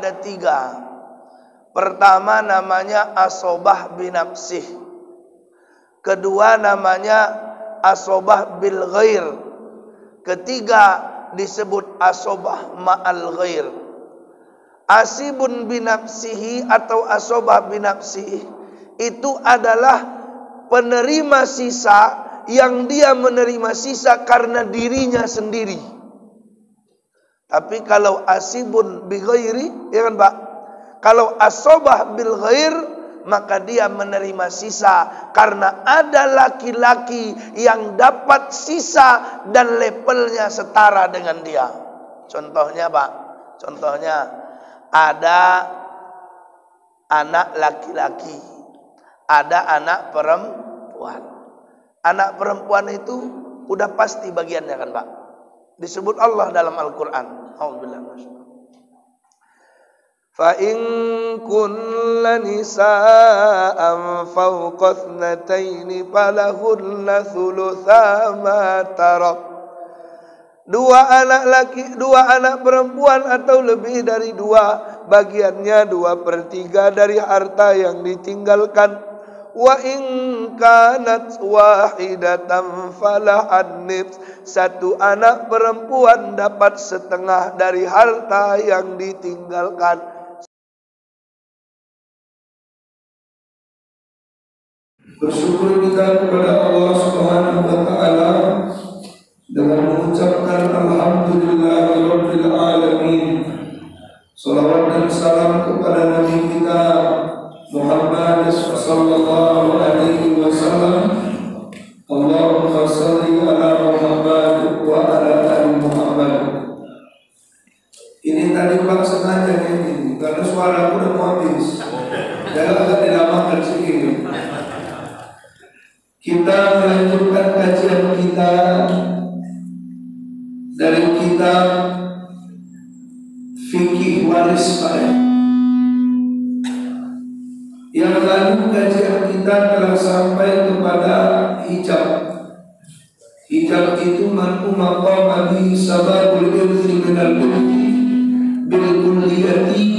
ada 3. Pertama namanya asobah binafsih. Kedua namanya asobah bil ghair. Ketiga disebut asobah ma'al ghair. Asibun binafsihi atau asobah binafsihi itu adalah penerima sisa yang dia menerima sisa karena dirinya sendiri. Tapi kalau asibun bi ghairi, ya kan Pak? Kalau asobah bil ghair, maka dia menerima sisa karena ada laki-laki yang dapat sisa dan levelnya setara dengan dia. Contohnya Pak, contohnya ada anak laki-laki, ada anak perempuan. Anak perempuan itu udah pasti bagiannya kan Pak? Disebut Allah dalam Al-Quran. Alhamdulillah. Fa in kunna nisa'an fawqa ithnataini falahunna thulutsa ma tarak. 2 anak laki, 2 anak perempuan atau lebih dari 2, bagiannya 2/3 dari harta yang ditinggalkan. Wa in kanat wahidatan falahan nifs. 1 anak perempuan dapat setengah dari harta yang ditinggalkan. Bersyukur kita kepada Allah Subhanahu wa taala dengan mengucapkan alhamdulillahirabbil alamin. Shalawat dan salam kepada nabi kita Muhammad sallallahu alaihi wasallam. Allahumma shalli ala Muhammad wa ala ali Muhammad. Ini tadi Pak sengaja ini karena suaraku udah mau habis. Jangan agak dilamakan sedikit. Kita melanjutkan kajian kita dari kitab Fikih Waris Pak. Yang lalu kajian kita telah sampai kepada hijab. Hijab itu man'u maqama bi sababul irthi minal kulli bil kulliyati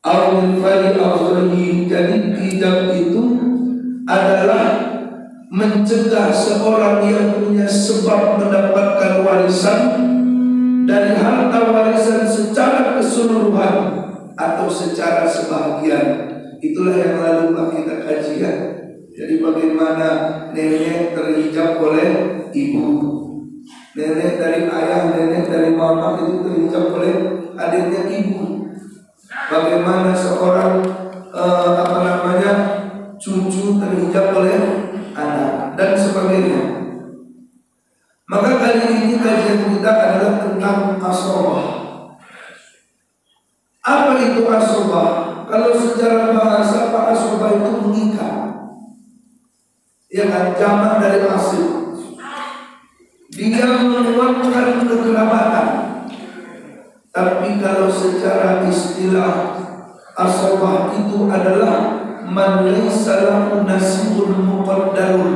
aw min fali awrihi. Jadi hijab itu adalah mencegah seorang yang punya sebab mendapatkan warisan dari harta warisan secara keseluruhan atau secara sebahagian. Itulah yang lalu kita kajian. Jadi bagaimana nenek terhijab oleh ibu, nenek dari ayah, nenek dari mama itu terhijab oleh adiknya ibu. Bagaimana seorang cucu terhijab oleh anak dan sebagainya. Maka kali ini kajian kita adalah tentang asobah. Apa itu asobah? Kalau secara bahasa Pak, asobah itu mengikat. Ya kan, jamak dari asli. Dia menguatkan kekerabatan. Tapi kalau secara istilah asobah itu adalah man laysa lahu nasibun muqaddarun,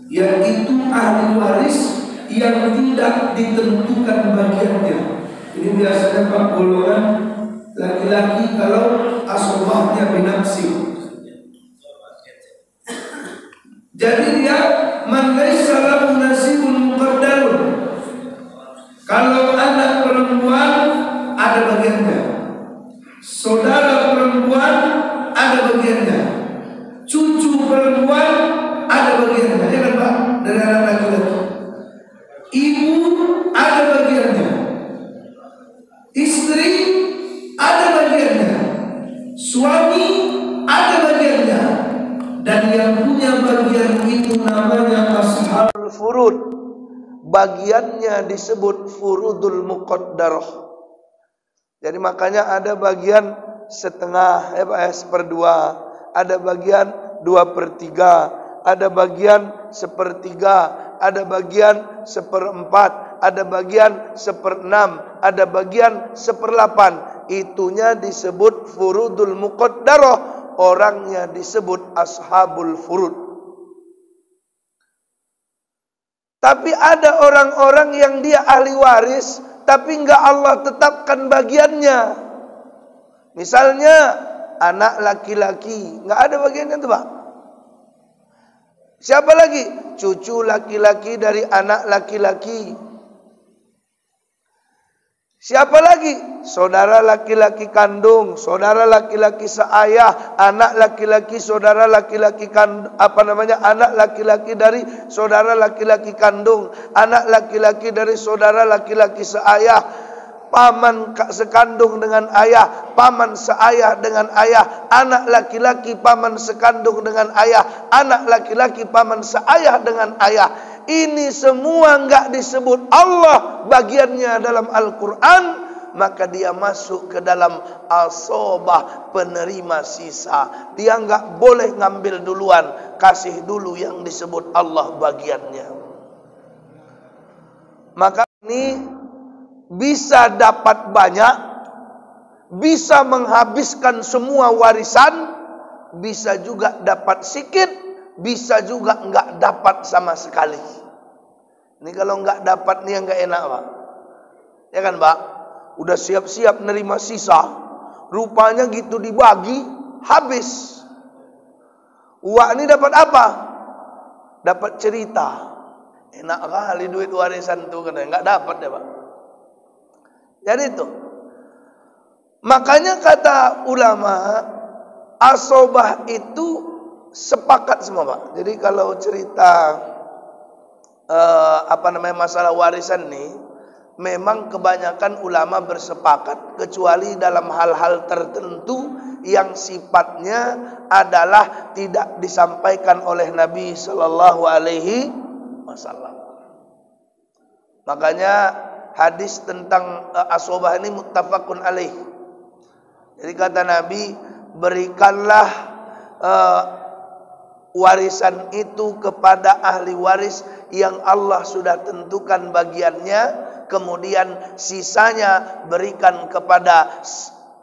yaitu ahli waris yang tidak ditentukan bagiannya. Ini biasanya Pak golongan laki-laki kalau asobahnya binafsi. Jadi dia man laysa lahu nasibun muqaddarun. Kalau anak perempuan ada bagiannya, saudara perempuan ada bagiannya, cucu perempuan ada bagiannya, ya kan Pak? Dari anak laki-laki. Ibu ada bagiannya, istri ada bagiannya, suami ada bagiannya, dan yang punya bagian itu namanya ashabul furud. Bagiannya disebut furudul muqaddarah. Jadi makanya ada bagian setengah, sepertidua, ada bagian 2/3, ada bagian 1/3, ada bagian 1/4, ada bagian 1/6, ada bagian 1/8. Itunya disebut furudul muqaddarah, orangnya disebut ashabul furud. Tapi ada orang-orang yang dia ahli waris tapi enggak Allah tetapkan bagiannya. Misalnya anak laki-laki, enggak ada bagiannya tuh, Pak. Siapa lagi? Cucu laki-laki dari anak laki-laki. Siapa lagi? Saudara laki-laki kandung, saudara laki-laki seayah, anak laki-laki saudara laki-laki anak laki-laki dari saudara laki-laki kandung, anak laki-laki dari saudara laki-laki seayah, paman sekandung dengan ayah, paman seayah dengan ayah, anak laki-laki paman sekandung dengan ayah, anak laki-laki paman seayah dengan ayah. Ini semua enggak disebut Allah bagiannya dalam Al-Quran, maka dia masuk ke dalam asobah, penerima sisa. Dia enggak boleh ngambil duluan, kasih dulu yang disebut Allah bagiannya. Maka ini bisa dapat banyak, bisa menghabiskan semua warisan, bisa juga dapat sedikit, bisa juga enggak dapat sama sekali. Ini kalau enggak dapat nih yang enggak enak, Pak. Ya kan, Pak? Udah siap-siap nerima sisa, rupanya gitu dibagi, habis. Uang ini dapat apa? Dapat cerita. Enak kali duit warisan tuh, kan enggak dapat ya, Pak. Jadi itu. Makanya kata ulama, asobah itu sepakat semua, Pak. Jadi kalau cerita masalah warisan nih, memang kebanyakan ulama bersepakat kecuali dalam hal-hal tertentu yang sifatnya adalah tidak disampaikan oleh Nabi Sallallahu Alaihi Wasallam. Makanya hadis tentang asobah ini muttafaqun alaih. Jadi kata Nabi, berikanlah warisan itu kepada ahli waris yang Allah sudah tentukan bagiannya, kemudian sisanya berikan kepada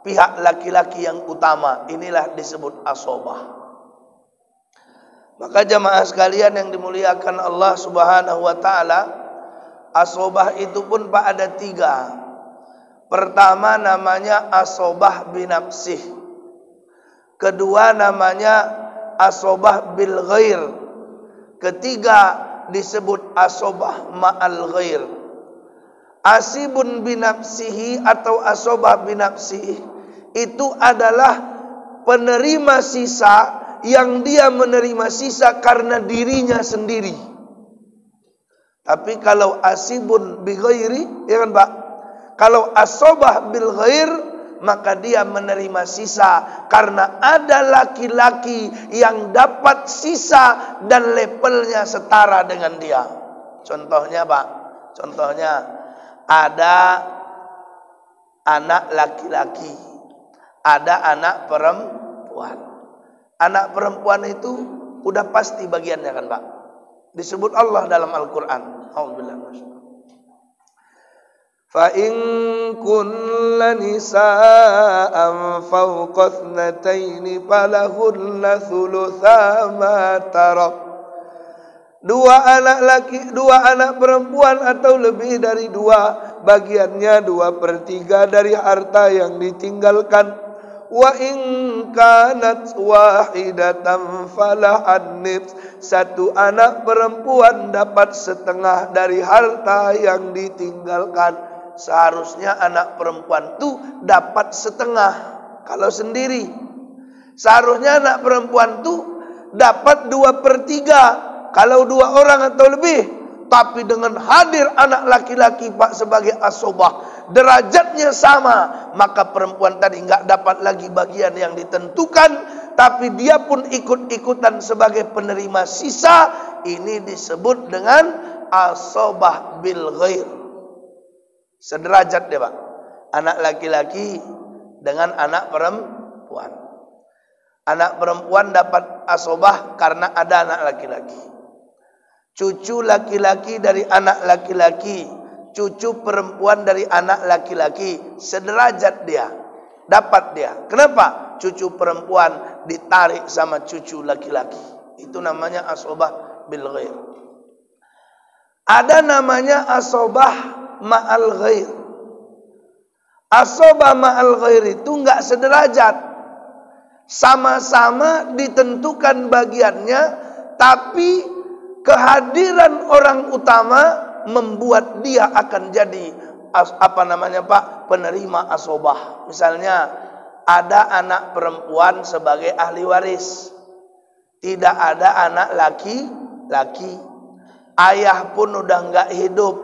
pihak laki-laki yang utama. Inilah disebut asobah. Maka jamaah sekalian yang dimuliakan Allah Subhanahu wa taala, asobah itu pun Pak ada 3. Pertama namanya asobah binafsih. Kedua namanya asobah bil ghair. Ketiga disebut asobah ma'al ghair. Asibun binafsihi atau asobah binafsihi itu adalah penerima sisa yang dia menerima sisa karena dirinya sendiri. Tapi kalau asibun bi ghairi, ya kan Pak? Kalau asobah bil ghair, maka dia menerima sisa karena ada laki-laki yang dapat sisa dan levelnya setara dengan dia. Contohnya, Pak, contohnya ada anak laki-laki, ada anak perempuan. Anak perempuan itu udah pasti bagiannya kan, Pak? Disebut Allah dalam Al-Quran. Alhamdulillah. فَإِن كُنَّ نِسَاءً فَوْقَ اثْنَتَيْنِ فَلَهُنَّ ثُلُثَا مَا تَرَكَ. Dua anak perempuan atau lebih dari 2, bagiannya 2/3 dari harta yang ditinggalkan. Wa in kanat wahidatan falahan nits. Satu anak perempuan dapat setengah dari harta yang ditinggalkan. Seharusnya anak perempuan itu dapat setengah kalau sendiri. Seharusnya anak perempuan itu dapat 2/3 kalau 2 orang atau lebih. Tapi dengan hadir anak laki-laki Pak sebagai asobah, derajatnya sama, maka perempuan tadi enggak dapat lagi bagian yang ditentukan, tapi dia pun ikut-ikutan sebagai penerima sisa. Ini disebut dengan asobah bil ghair. Sederajat dia, Pak. Anak laki-laki dengan anak perempuan. Anak perempuan dapat asobah karena ada anak laki-laki. Cucu laki-laki dari anak laki-laki, cucu perempuan dari anak laki-laki, sederajat dia, dapat dia. Kenapa? Cucu perempuan ditarik sama cucu laki-laki. Itu namanya asobah bil ghair. Ada namanya asobah ma'al ghair. Asobah ma'al ghairi itu enggak sederajat. Sama-sama ditentukan bagiannya, tapi kehadiran orang utama membuat dia akan jadi penerima asobah. Misalnya ada anak perempuan sebagai ahli waris, tidak ada anak laki-laki, ayah pun udah enggak hidup,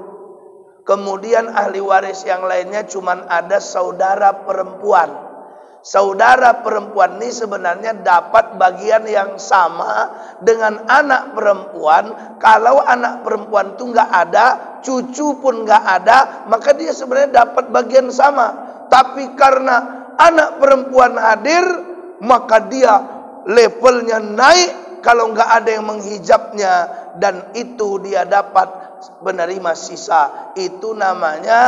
kemudian ahli waris yang lainnya cuman ada saudara perempuan. Saudara perempuan ini sebenarnya dapat bagian yang sama dengan anak perempuan. Kalau anak perempuan itu nggak ada, cucu pun nggak ada, maka dia sebenarnya dapat bagian sama. Tapi karena anak perempuan hadir, maka dia levelnya naik. Kalau nggak ada yang menghijabnya, dan itu dia dapat menerima sisa. Itu namanya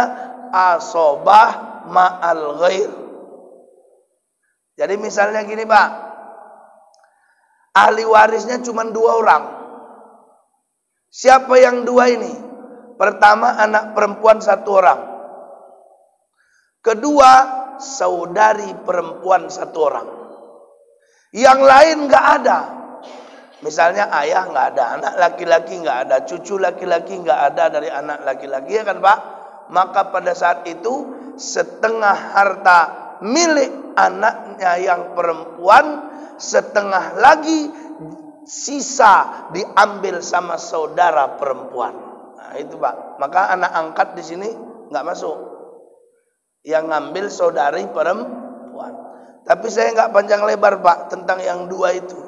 asobah ma'al ghair. Jadi misalnya gini Pak, ahli warisnya cuma 2 orang. Siapa yang 2 ini? Pertama anak perempuan 1 orang. Kedua saudari perempuan 1 orang. Yang lain nggak ada. Misalnya ayah nggak ada, anak laki-laki nggak ada, cucu laki-laki nggak ada dari anak laki-laki, ya kan Pak? Maka pada saat itu setengah harta milik anaknya yang perempuan, setengah lagi sisa diambil sama saudara perempuan. Nah itu Pak. Maka anak angkat di sini nggak masuk. Yang ngambil saudari perempuan. Tapi saya nggak panjang lebar Pak tentang yang 2 itu.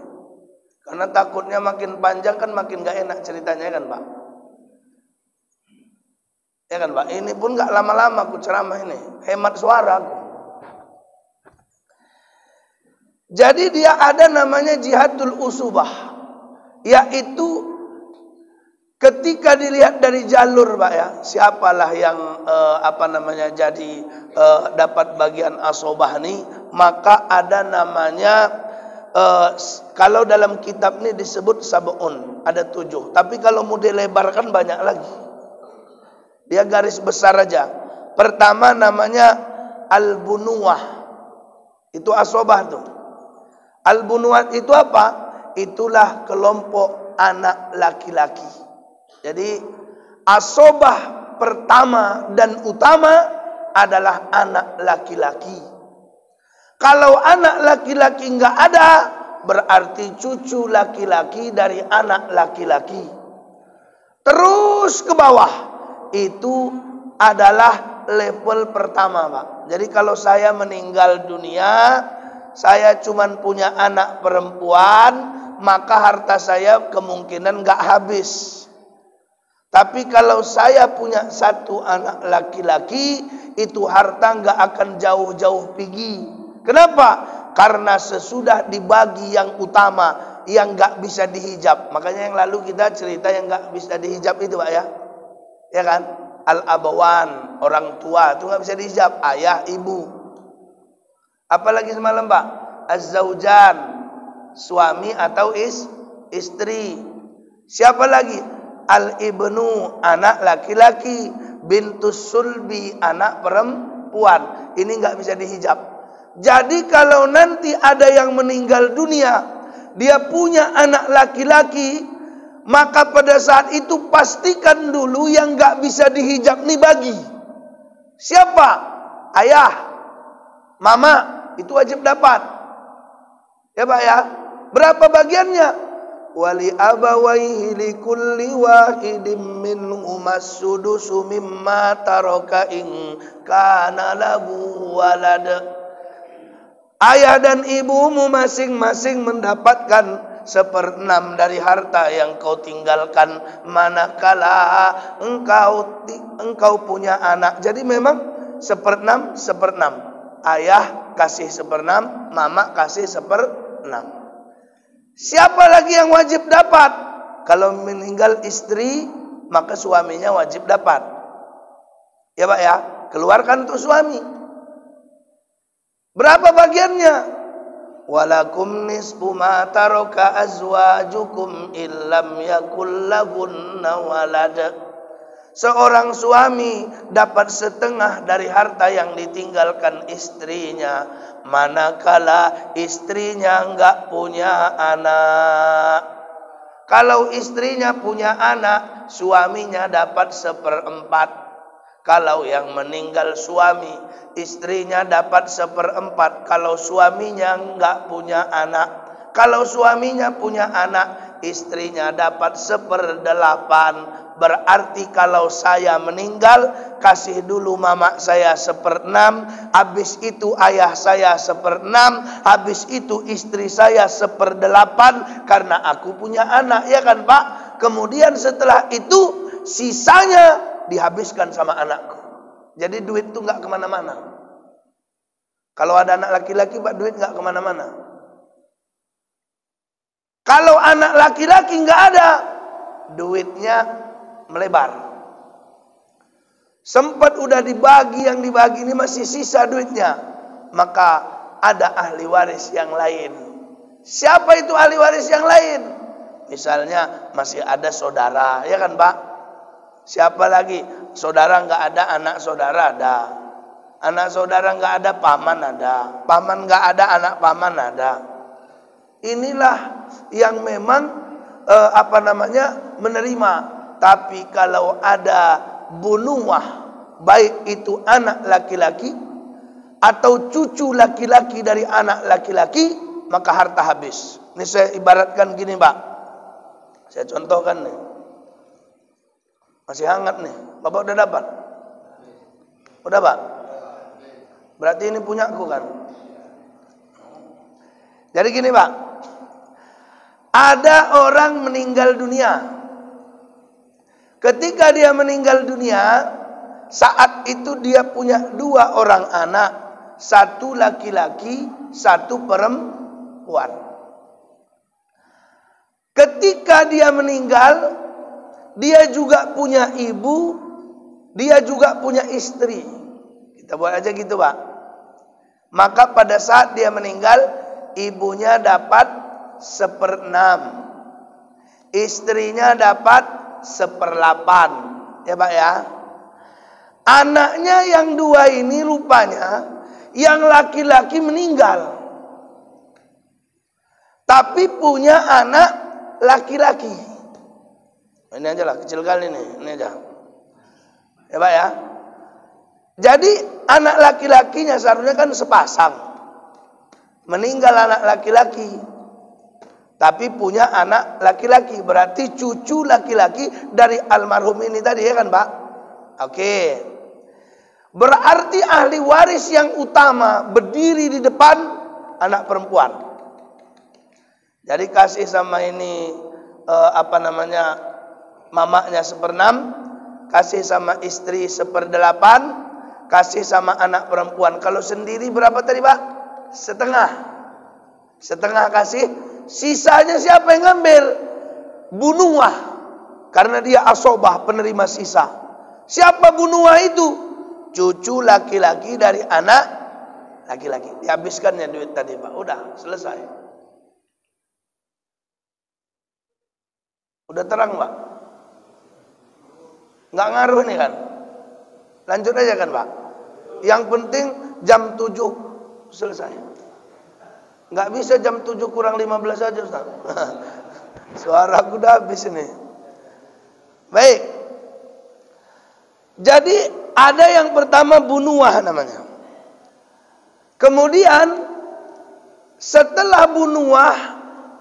Karena takutnya makin panjang kan makin nggak enak ceritanya, kan Pak. Ya kan Pak. Ini pun nggak lama-lama aku ceramah ini. Hemat suara aku. Jadi dia ada namanya jihadul usubah, yaitu ketika dilihat dari jalur Pak ya, siapalah yang jadi dapat bagian asobah nih, maka ada namanya kalau dalam kitab ini disebut sab'un, ada 7. Tapi kalau mau dilebarkan banyak lagi. Dia garis besar aja. Pertama namanya al-bunuwah. Itu asobah tuh. Al-bunuwah itu apa? Itulah kelompok anak laki-laki. Jadi asobah pertama dan utama adalah anak laki-laki. Kalau anak laki-laki enggak ada, berarti cucu laki-laki dari anak laki-laki. Terus ke bawah, itu adalah level pertama Pak. Jadi kalau saya meninggal dunia, saya cuma punya anak perempuan, maka harta saya kemungkinan enggak habis. Tapi kalau saya punya 1 anak laki-laki, itu harta enggak akan jauh-jauh pergi. Kenapa? Karena sesudah dibagi yang utama, yang enggak bisa dihijab. Makanya yang lalu kita cerita yang enggak bisa dihijab itu Pak ya. Ya kan? Al-abawan, orang tua itu enggak bisa dihijab, ayah, ibu. Apalagi semalam Pak? Az-zaujan, suami atau istri. Siapa lagi? Al-ibnu, anak laki-laki. Bintus sulbi, anak perempuan. Ini enggak bisa dihijab. Jadi kalau nanti ada yang meninggal dunia, dia punya anak laki-laki, maka pada saat itu pastikan dulu yang enggak bisa dihijab nih bagi. Siapa? Ayah, mama. Itu wajib dapat. Ya Pak ya. Berapa bagiannya? Wali abawaihi likulli wahidin minhumas sudusu mimma taraka in kana lahu walad. Ayah dan ibumu masing-masing mendapatkan 1/6 dari harta yang kau tinggalkan manakala engkau punya anak. Jadi memang 1/6, 1/6. Ayah kasih 1/6, mama kasih 1/6. Siapa lagi yang wajib dapat? Kalau meninggal istri, maka suaminya wajib dapat. Ya Pak ya, keluarkan untuk suami. Berapa bagiannya? Walakum nisfu ma taraka azwajukum illam yakul lahunna walad. Seorang suami dapat setengah dari harta yang ditinggalkan istrinya, manakala istrinya enggak punya anak. Kalau istrinya punya anak, suaminya dapat 1/4. Kalau yang meninggal suami, istrinya dapat 1/4. Kalau suaminya enggak punya anak. Kalau suaminya punya anak, istrinya dapat 1/8. Berarti kalau saya meninggal, kasih dulu mama saya 1/6, habis itu ayah saya 1/6, habis itu istri saya 1/8, karena aku punya anak, ya kan Pak? Kemudian setelah itu sisanya dihabiskan sama anakku. Jadi duit itu nggak kemana-mana. Kalau ada anak laki-laki, Pak, duit nggak kemana-mana. Kalau anak laki-laki nggak ada, duitnya melebar. Sempat udah dibagi, yang dibagi ini masih sisa duitnya, maka ada ahli waris yang lain. Siapa itu ahli waris yang lain? Misalnya masih ada saudara, ya kan Pak? Siapa lagi? Saudara nggak ada, anak saudara ada. Anak saudara nggak ada, paman ada. Paman nggak ada, anak paman ada. Inilah yang memang menerima. Tapi kalau ada bunuah, baik itu anak laki-laki atau cucu laki-laki dari anak laki-laki, maka harta habis. Ini saya ibaratkan gini Pak, saya contohkan nih. Masih hangat nih, Bapak udah dapat? Udah Pak? Berarti ini punyaku kan? Jadi gini Pak, ada orang meninggal dunia. Ketika dia meninggal dunia, saat itu dia punya 2 orang anak, 1 laki-laki, 1 perempuan. Ketika dia meninggal, dia juga punya ibu, dia juga punya istri. Kita buat aja gitu Pak. Maka pada saat dia meninggal, ibunya dapat 1/6, istrinya dapat 1/8, ya Pak ya. Anaknya yang 2 ini rupanya yang laki-laki meninggal, tapi punya anak laki-laki. Ini aja lah, kecil kali nih, ini aja, ya Pak ya. Jadi anak laki-lakinya seharusnya kan sepasang, meninggal anak laki-laki, tapi punya anak laki-laki, berarti cucu laki-laki dari almarhum ini tadi, ya kan Pak? Oke. Berarti ahli waris yang utama berdiri di depan anak perempuan. Jadi kasih sama ini mamanya 1/6, kasih sama istri 1/8, kasih sama anak perempuan. Kalau sendiri berapa tadi Pak? Setengah kasih. Sisanya siapa yang ngambil? Bunuah. Karena dia asobah, penerima sisa. Siapa bunuah itu? Cucu laki-laki dari anak laki-laki. Dihabiskannya duit tadi Pak. Udah, selesai. Udah terang Pak? Nggak ngaruh nih kan? Lanjut aja kan Pak? Yang penting jam 7 selesai. Nggak bisa jam 7 kurang 15 aja Ustaz. Suara aku udah habis ini. Baik. Jadi ada yang pertama bunuah namanya. Kemudian setelah bunuah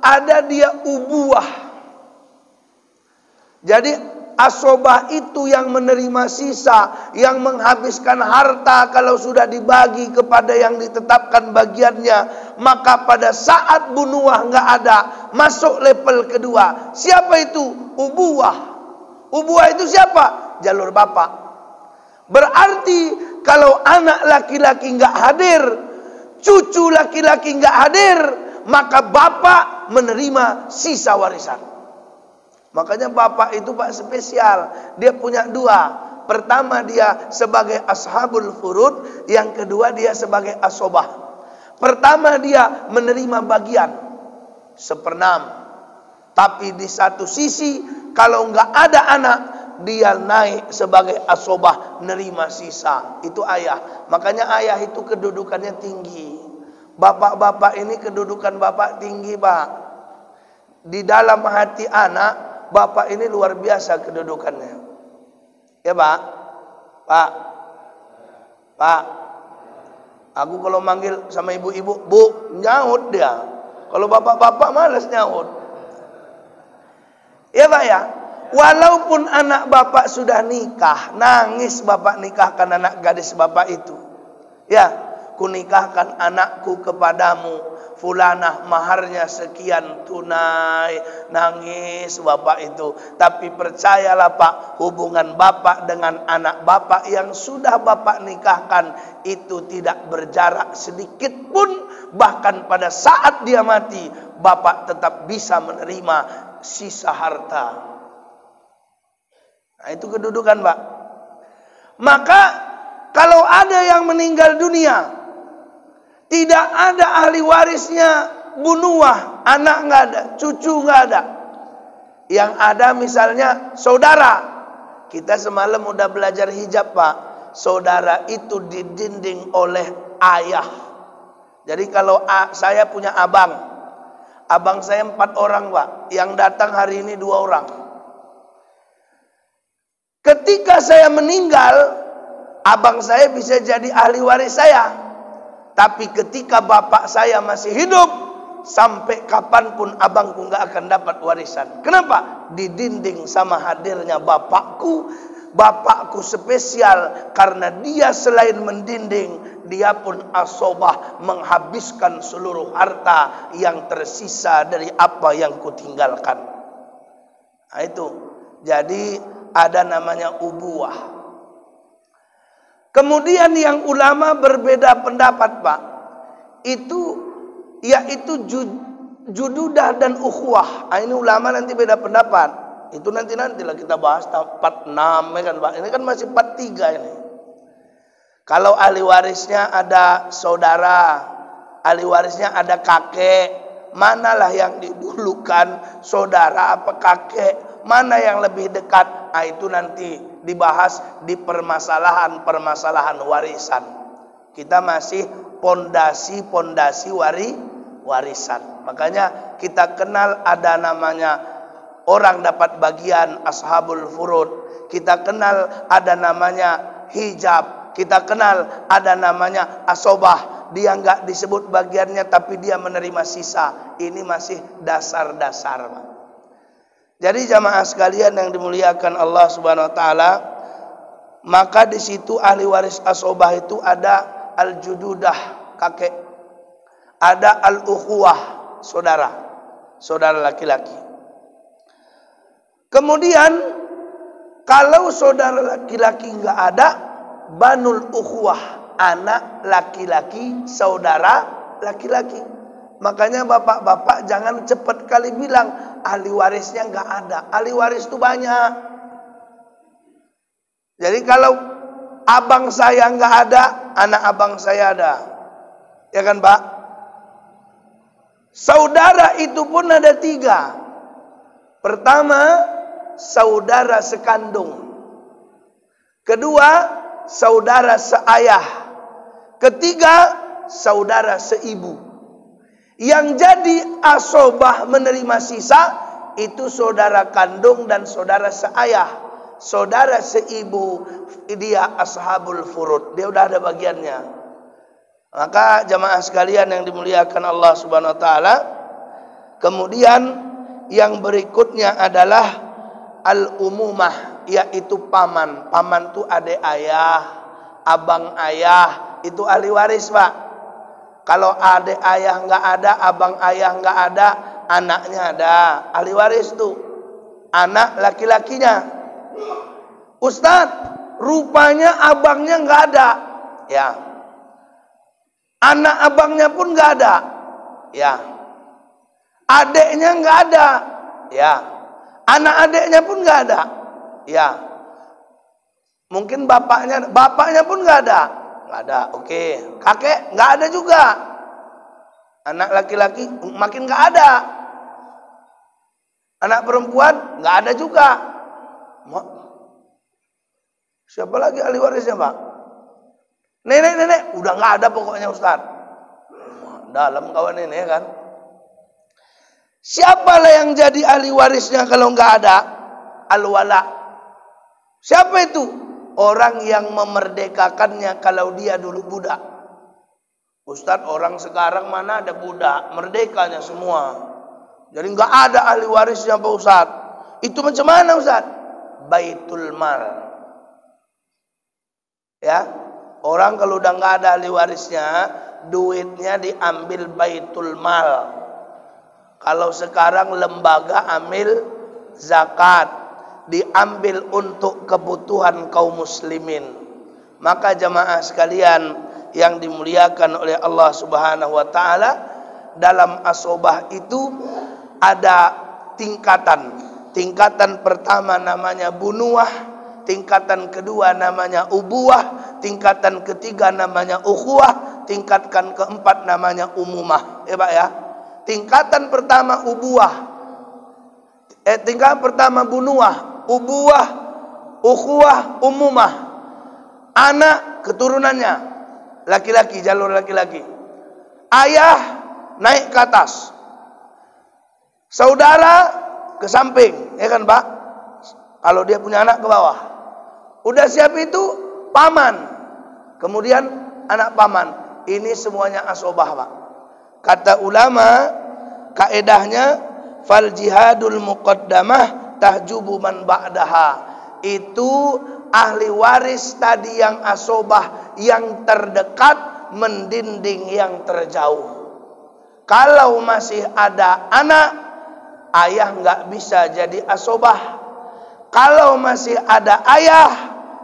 ada dia ubuah. Jadi asobah itu yang menerima sisa, yang menghabiskan harta kalau sudah dibagi kepada yang ditetapkan bagiannya. Maka pada saat bunuah nggak ada, masuk level kedua. Siapa itu? Ubuah. Ubuah itu siapa? Jalur bapak. Berarti kalau anak laki-laki nggak hadir, cucu laki-laki nggak hadir, maka bapak menerima sisa warisan. Makanya bapak itu Pak spesial. Dia punya 2. Pertama dia sebagai ashabul furud, yang kedua dia sebagai asobah. Pertama dia menerima bagian 1/6. Tapi di satu sisi kalau nggak ada anak, dia naik sebagai asobah, nerima sisa. Itu ayah. Makanya ayah itu kedudukannya tinggi. Bapak-bapak ini kedudukan bapak tinggi, Pak. Di dalam hati anak, bapak ini luar biasa kedudukannya. Ya, Pak? Pak? Pak? Aku kalau manggil sama ibu-ibu, Bu, nyaut dia. Kalau bapak-bapak malas nyaut. Ya, Pak ya? Walaupun anak bapak sudah nikah, nangis bapak nikahkan anak gadis bapak itu. Ya, kunikahkan anakku kepadamu, fulanah maharnya sekian tunai. Nangis bapak itu. Tapi percayalah Pak, hubungan bapak dengan anak bapak yang sudah bapak nikahkan itu tidak berjarak sedikit pun. Bahkan pada saat dia mati, bapak tetap bisa menerima sisa harta. Nah, itu kedudukan, Pak. Maka kalau ada yang meninggal dunia, tidak ada ahli warisnya, bunuah, anak nggak ada, cucu nggak ada. Yang ada misalnya saudara. Kita semalam udah belajar hijab, Pak. Saudara itu didinding oleh ayah. Jadi kalau saya punya abang saya 4 orang, Pak. Yang datang hari ini 2 orang. Ketika saya meninggal, abang saya bisa jadi ahli waris saya. Tapi ketika bapak saya masih hidup, sampai kapanpun abangku nggak akan dapat warisan. Kenapa? Didinding sama hadirnya bapakku. Bapakku spesial karena dia selain mendinding, dia pun asobah, menghabiskan seluruh harta yang tersisa dari apa yang kutinggalkan. Nah itu. Jadi ada namanya ubuah. Kemudian yang ulama berbeda pendapat, Pak. Itu yaitu jududah dan ukhuwah. Ini ulama nanti beda pendapat. Itu nantilah kita bahas 46 ya kan, Pak. Ini kan masih 43 ini. Kalau ahli warisnya ada saudara, ahli warisnya ada kakek, manalah yang didulukan, saudara apa kakek? Mana yang lebih dekat? Nah, itu nanti dibahas di permasalahan warisan. Kita masih pondasi warisan. Makanya kita kenal ada namanya orang dapat bagian ashabul furud. Kita kenal ada namanya hijab. Kita kenal ada namanya asobah. Dia enggak disebut bagiannya tapi dia menerima sisa. Ini masih dasar-dasar, Pak. Jadi jamaah sekalian yang dimuliakan Allah Subhanahu wa taala, maka di situ ahli waris asobah itu ada al-jududah, kakek. Ada al-ukhuwah, saudara laki-laki. Kemudian kalau saudara laki-laki enggak ada, banul ukhuwah, anak laki-laki, saudara laki-laki. Makanya bapak-bapak jangan cepat kali bilang ahli warisnya enggak ada. Ahli waris itu banyak. Jadi kalau abang saya enggak ada, anak abang saya ada. Ya kan, Pak? Saudara itu pun ada 3. Pertama, saudara sekandung. Kedua, saudara seayah. Ketiga, saudara seibu. Yang jadi asobah menerima sisa itu saudara kandung dan saudara seayah. Saudara seibu dia ashabul furud. Dia udah ada bagiannya. Maka jamaah sekalian yang dimuliakan Allah Subhanahu wa taala, kemudian yang berikutnya adalah al-umumah, yaitu paman. Paman itu adik ayah, abang ayah, itu ahli waris, Pak. Kalau adik ayah nggak ada, abang ayah nggak ada, anaknya ada, ahli waris tuh. Anak laki-lakinya. Ustadz, rupanya abangnya nggak ada. Ya. Anak abangnya pun nggak ada. Ya. Adiknya nggak ada. Ya. Anak adiknya pun nggak ada. Ya. Mungkin bapaknya pun nggak ada. Nggak ada, oke. Kakek nggak ada juga. Anak laki-laki makin nggak ada. Anak perempuan nggak ada juga. Siapa lagi ahli warisnya, Pak? Nenek-nenek udah nggak ada pokoknya, Ustaz. Dalam kawan ini kan. Siapalah yang jadi ahli warisnya kalau nggak ada? Al-wala. Siapa itu? Orang yang memerdekakannya kalau dia dulu budak. Ustaz, orang sekarang mana ada budak, merdekanya semua. Jadi nggak ada ahli warisnya, Pak Ustaz. Itu macam mana, Ustaz? Baitul mal. Ya, orang kalau udah nggak ada ahli warisnya, duitnya diambil baitul mal. Kalau sekarang lembaga ambil zakat, diambil untuk kebutuhan kaum muslimin. Maka jamaah sekalian yang dimuliakan oleh Allah Subhanahu wa taala, dalam asobah itu ada tingkatan. Tingkatan pertama namanya bunuah, tingkatan kedua namanya ubuah, tingkatan ketiga namanya ukhuwah, tingkatan keempat namanya umumah. Ya Pak ya. Tingkatan pertama ubuah, tingkatan pertama bunuah, ubuah, ukhuwah, umumah. Anak keturunannya laki-laki, jalur laki-laki. Ayah naik ke atas, saudara ke samping, ya kan Pak? Kalau dia punya anak ke bawah. Udah siap itu paman, kemudian anak paman. Ini semuanya asobah, Pak. Kata ulama, kaedahnya fal jihadul muqaddamah tahjubu man ba'daha. Itu ahli waris tadi yang asobah, yang terdekat mendinding yang terjauh. Kalau masih ada anak, ayah nggak bisa jadi asobah. Kalau masih ada ayah,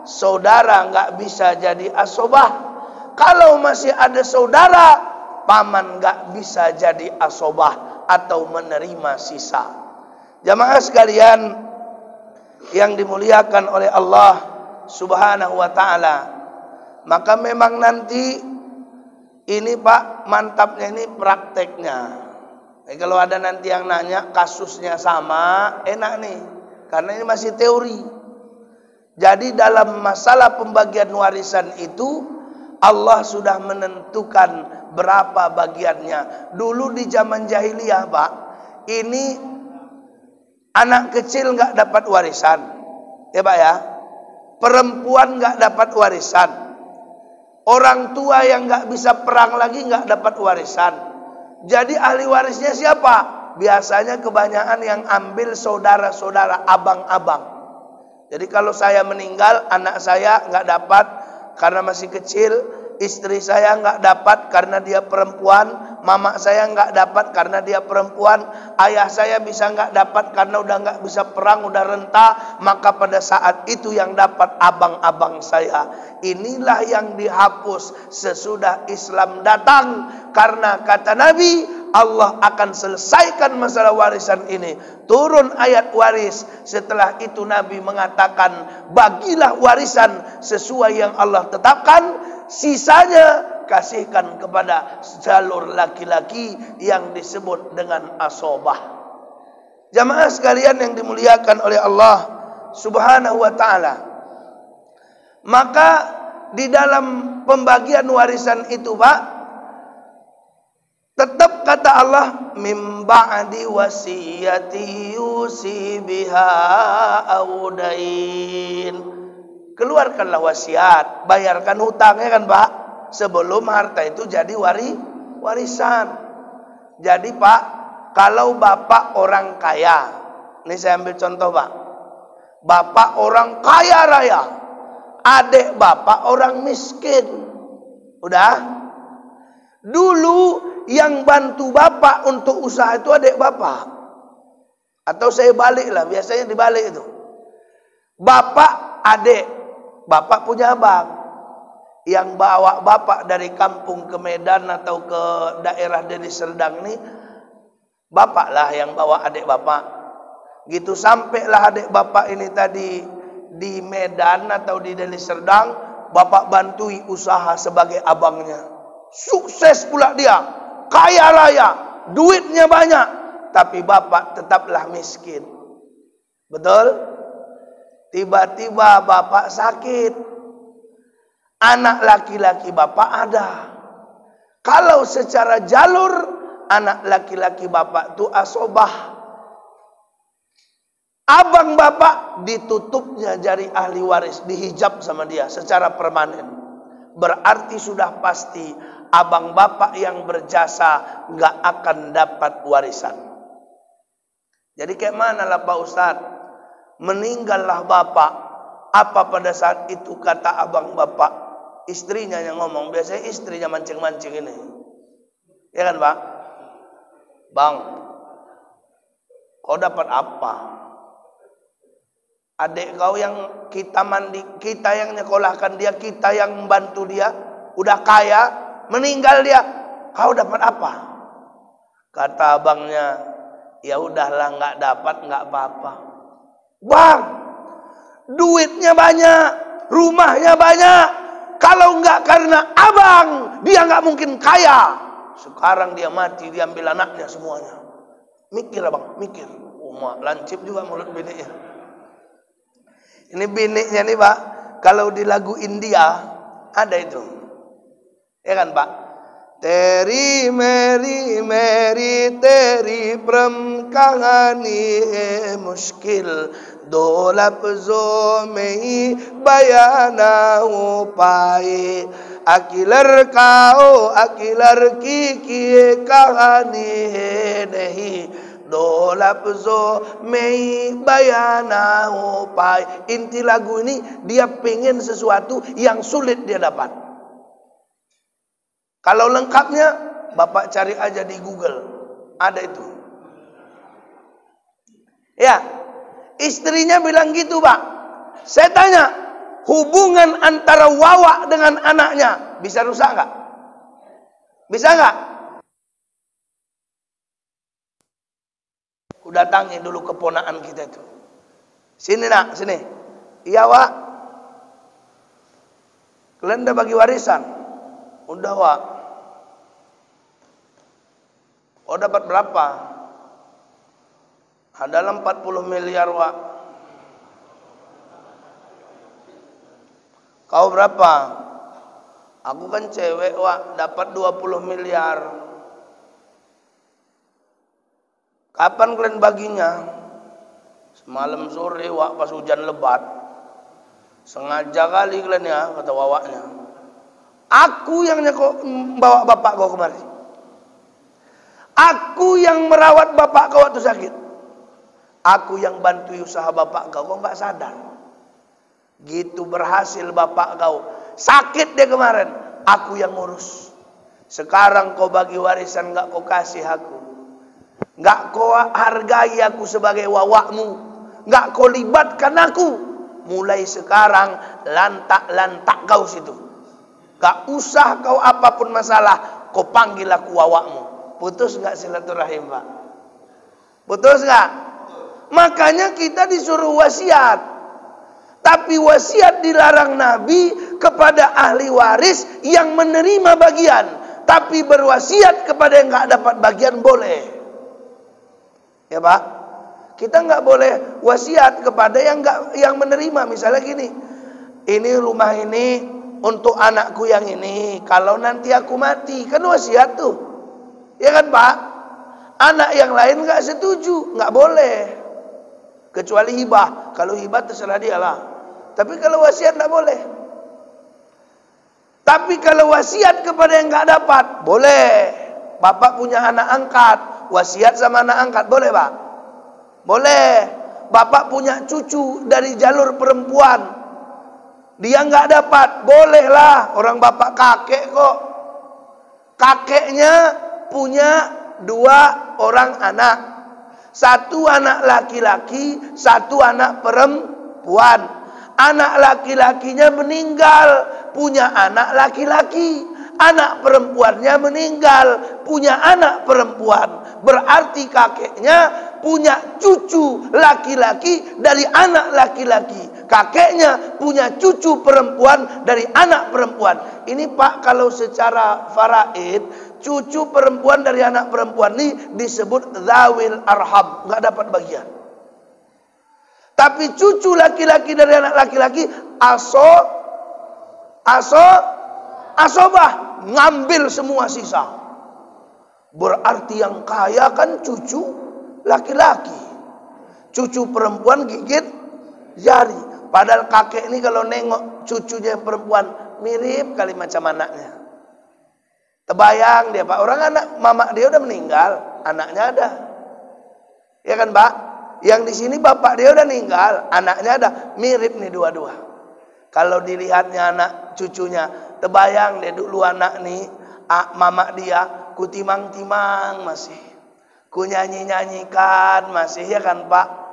saudara nggak bisa jadi asobah. Kalau masih ada saudara, paman nggak bisa jadi asobah atau menerima sisa. Jamaah sekalian yang dimuliakan oleh Allah Subhanahu wa taala, maka memang nanti ini Pak, mantapnya ini prakteknya. Kalau ada nanti yang nanya kasusnya sama, enak nih, karena ini masih teori. Jadi dalam masalah pembagian warisan itu Allah sudah menentukan berapa bagiannya. Dulu di zaman jahiliyah Pak, ini anak kecil nggak dapat warisan, ya Pak ya. Perempuan nggak dapat warisan. Orang tua yang nggak bisa perang lagi nggak dapat warisan. Jadi ahli warisnya siapa? Biasanya kebanyakan yang ambil saudara-saudara, abang-abang. Jadi kalau saya meninggal, anak saya nggak dapat karena masih kecil. Istri saya nggak dapat karena dia perempuan, mama saya nggak dapat karena dia perempuan, ayah saya bisa nggak dapat karena udah nggak bisa perang, udah renta, maka pada saat itu yang dapat abang-abang saya. Inilah yang dihapus sesudah Islam datang, karena kata Nabi, Allah akan selesaikan masalah warisan ini. Turun ayat waris. Setelah itu Nabi mengatakan, bagilah warisan sesuai yang Allah tetapkan. Sisanya kasihkan kepada jalur laki-laki yang disebut dengan asobah. Jamaah sekalian yang dimuliakan oleh Allah Subhanahu wa ta'ala, maka di dalam pembagian warisan itu Pak, tetap kata Allah, mim ba'di wasiyati yusi biha audain. Keluarkanlah wasiat, bayarkan hutangnya kan Pak, sebelum harta itu jadi warisan. Jadi Pak, kalau bapak orang kaya, ini saya ambil contoh Pak, bapak orang kaya raya, adik bapak orang miskin. Udah? Dulu yang bantu bapak untuk usaha itu adik bapak. Atau saya balik lah, biasanya dibalik itu. Bapak, adik. Bapak punya abang yang bawa bapak dari kampung ke Medan atau ke daerah Deli Serdang ini, bapak lah yang bawa adik bapak. Gitu sampailah adik bapak ini tadi di Medan atau di Deli Serdang, bapak bantui usaha sebagai abangnya. Sukses pula dia, kaya raya, duitnya banyak, tapi bapak tetaplah miskin. Betul? Tiba-tiba bapak sakit, anak laki-laki bapak ada. Kalau secara jalur, anak laki-laki bapak itu asobah. Abang bapak ditutupnya jari ahli waris, dihijab sama dia secara permanen. Berarti sudah pasti abang bapak yang berjasa nggak akan dapat warisan. Jadi kayak mana lah Pak Ustadz? Meninggallah bapak. Apa pada saat itu kata abang bapak? Istrinya yang ngomong. Biasanya istrinya mancing-mancing ini. Ya kan Pak? Bang, kau dapat apa? Adik kau yang kita mandi, kita yang nyekolahkan dia, kita yang membantu dia, udah kaya, meninggal dia, kau dapat apa? Kata abangnya, ya udahlah nggak dapat nggak apa-apa. Bang, duitnya banyak, rumahnya banyak. Kalau nggak karena abang, dia nggak mungkin kaya. Sekarang dia mati, diambil anaknya semuanya. Mikir abang, mikir. Lancip juga mulut biniknya. Ini biniknya nih Pak, kalau di lagu India ada itu. Ya kan Pak? Teri meri meri teri prem kahani mushkil do lafzo mein bayana ho paye akilar kao akilar ki kahani nahi do lafzo mein bayana ho paye. Inti lagu ini dia pengen sesuatu yang sulit dia dapat. Kalau lengkapnya, Bapak cari aja di Google. Ada itu. Ya, istrinya bilang gitu Pak. Saya tanya, hubungan antara Wawa dengan anaknya, bisa rusak nggak? Bisa nggak? Udah datangi dulu keponaan kita itu. Sini nak, sini. Iya Wak. Kalian udah bagi warisan? Udah Wak. Oh dapat berapa? Adalah 40 miliar Wak. Kau berapa? Aku kan cewek Wak, dapat 20 miliar. Kapan kalian baginya? Semalam sore Wak, pas hujan lebat. Sengaja kali kalian ya, kata Wawaknya. Aku yang bawa bapak kau kemari. Aku yang merawat bapak kau waktu sakit. Aku yang bantu usaha bapak kau nggak sadar. Gitu berhasil bapak kau. Sakit dia kemarin. Aku yang ngurus. Sekarang kau bagi warisan nggak kau kasih aku. Nggak kau hargai aku sebagai wawakmu. Nggak kau libatkan aku. Mulai sekarang lantak-lantak kau situ. Gak usah kau apapun masalah, kau panggil aku wawakmu. Putus gak silaturahim Pak? Putus gak? Makanya kita disuruh wasiat. Tapi wasiat dilarang Nabi kepada ahli waris yang menerima bagian. Tapi berwasiat kepada yang gak dapat bagian boleh. Ya Pak? Kita gak boleh wasiat kepada yang menerima. Misalnya gini, ini rumah ini untuk anakku yang ini, kalau nanti aku mati, kan wasiat tuh. Ya kan Pak? Anak yang lain gak setuju, gak boleh. Kecuali hibah. Kalau hibah terserah dia lah. Tapi kalau wasiat gak boleh. Tapi kalau wasiat kepada yang gak dapat, boleh. Bapak punya anak angkat, wasiat sama anak angkat, boleh Pak? Boleh. Bapak punya cucu dari jalur perempuan, dia nggak dapat, bolehlah. Orang bapak kakek kok. Kakeknya punya 2 orang anak. 1 anak laki-laki, 1 anak perempuan. Anak laki-lakinya meninggal, punya anak laki-laki. Anak perempuannya meninggal, punya anak perempuan. Berarti kakeknya punya cucu laki-laki dari anak laki-laki. Kakeknya punya cucu perempuan dari anak perempuan. Ini Pak, kalau secara faraid, cucu perempuan dari anak perempuan ini disebut zawil arham, nggak dapat bagian. Tapi cucu laki-laki dari anak laki-laki asobah, ngambil semua sisa. Berarti yang kaya kan cucu laki-laki. Cucu perempuan gigit jari. Padahal kakek ini kalau nengok cucunya yang perempuan mirip kali macam anaknya. Terbayang dia, Pak, orang anak mama dia udah meninggal, anaknya ada. Ya kan, Pak? Yang di sini bapak dia udah meninggal, anaknya ada. Mirip nih dua-dua. Kalau dilihatnya anak cucunya, terbayang dia dulu anak nih, mama dia ku timang-timang masih, ku nyanyi-nyanyikan masih, ya kan, Pak?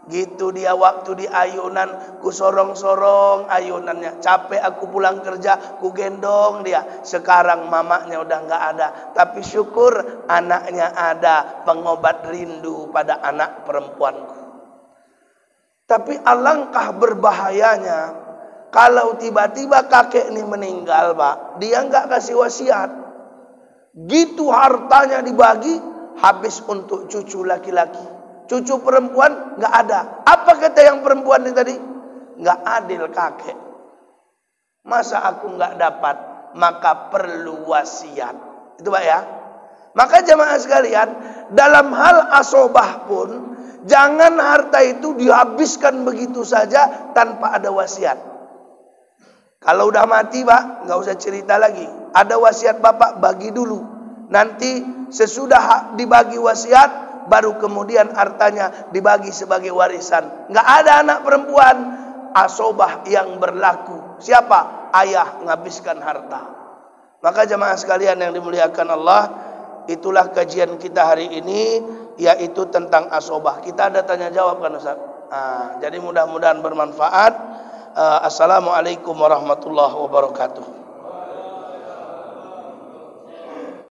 Gitu dia waktu di ayunan, ku sorong-sorong ayunannya. Capek aku pulang kerja, ku gendong dia. Sekarang mamanya udah nggak ada, tapi syukur anaknya ada, pengobat rindu pada anak perempuanku. Tapi alangkah berbahayanya kalau tiba-tiba kakek ini meninggal, Pak. Dia nggak kasih wasiat. Gitu hartanya dibagi, habis untuk cucu laki-laki. Cucu perempuan nggak ada. Apa kata yang perempuan ini tadi? Nggak adil kakek. Masa aku nggak dapat? Maka perlu wasiat. Itu Pak ya. Maka jamaah sekalian, dalam hal asobah pun jangan harta itu dihabiskan begitu saja tanpa ada wasiat. Kalau udah mati, Pak, nggak usah cerita lagi. Ada wasiat Bapak, bagi dulu. Nanti sesudah dibagi wasiat, baru kemudian hartanya dibagi sebagai warisan. Nggak ada anak perempuan asobah yang berlaku. Siapa? Ayah nghabiskan harta. Maka jemaah sekalian yang dimuliakan Allah, itulah kajian kita hari ini, yaitu tentang asobah. Kita ada tanya jawab kan Ustaz? Jadi mudah-mudahan bermanfaat. Assalamualaikum warahmatullahi wabarakatuh.